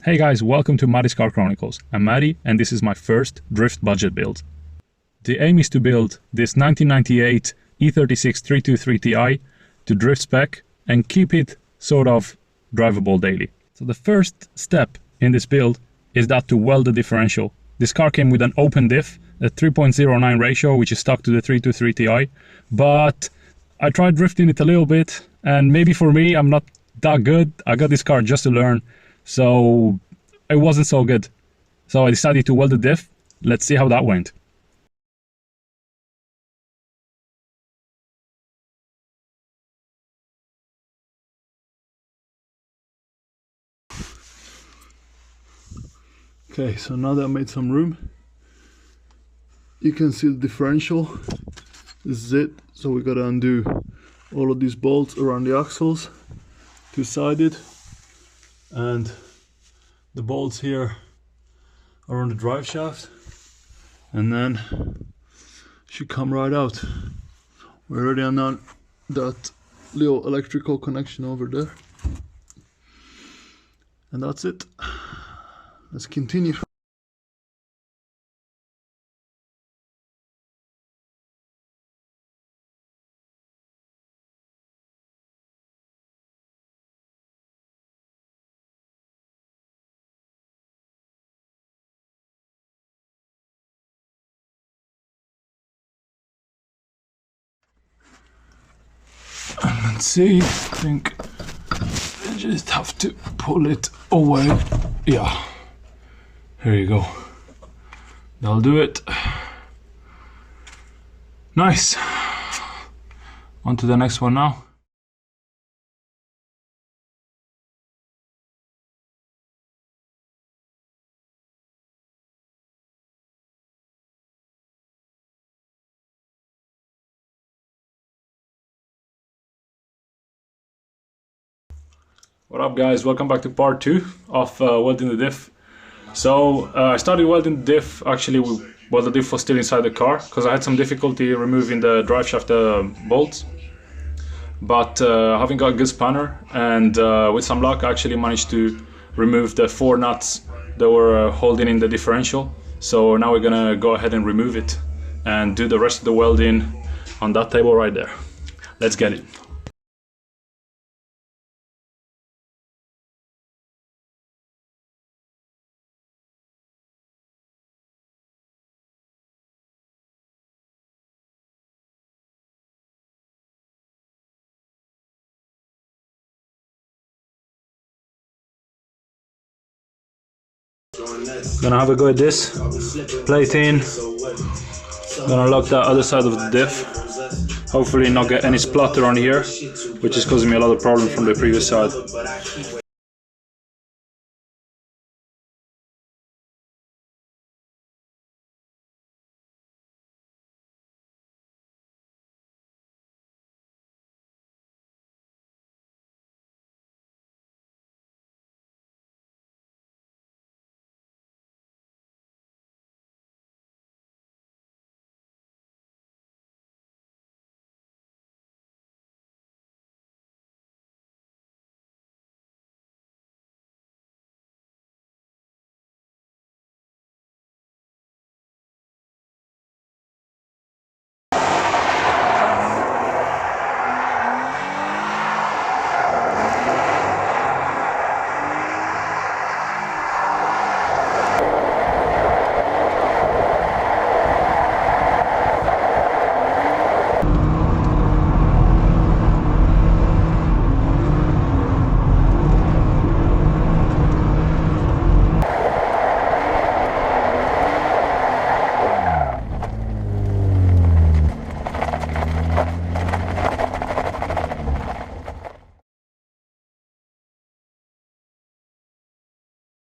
Hey guys, welcome to Matty's Car Chronicles. I'm Matty and this is my first drift budget build. The aim is to build this 1998 E36 323 Ti to drift spec and keep it sort of drivable daily. So the first step in this build is that to weld the differential. This car came with an open diff, a 3.09 ratio, which is stuck to the 323 Ti, but I tried drifting it a little bit and maybe for me, I'm not that good. I got this car just to learn. So it wasn't so good. So I decided to weld the diff. Let's see how that went. Okay, so now that I made some room, you can see the differential. This is it. So we gotta undo all of these bolts around the axles, two-sided, and the bolts here are on the drive shaft, and then should come right out. We already undone that little electrical connection over there, and that's it. Let's continue. Let's see, I think I just have to pull it away. Yeah, here you go. That'll do it. Nice. On to the next one now. What up guys, welcome back to part 2 of welding the diff. So I started welding the diff actually while the diff was still inside the car, because I had some difficulty removing the drive shaft bolts. But having got a good spanner and with some luck I actually managed to remove the 4 nuts that were holding in the differential. So now we're gonna go ahead and remove it and do the rest of the welding on that table right there. Let's get it. Gonna have a go at this, plate in, gonna lock that other side of the diff, hopefully not get any splatter on here, which is causing me a lot of problems from the previous side.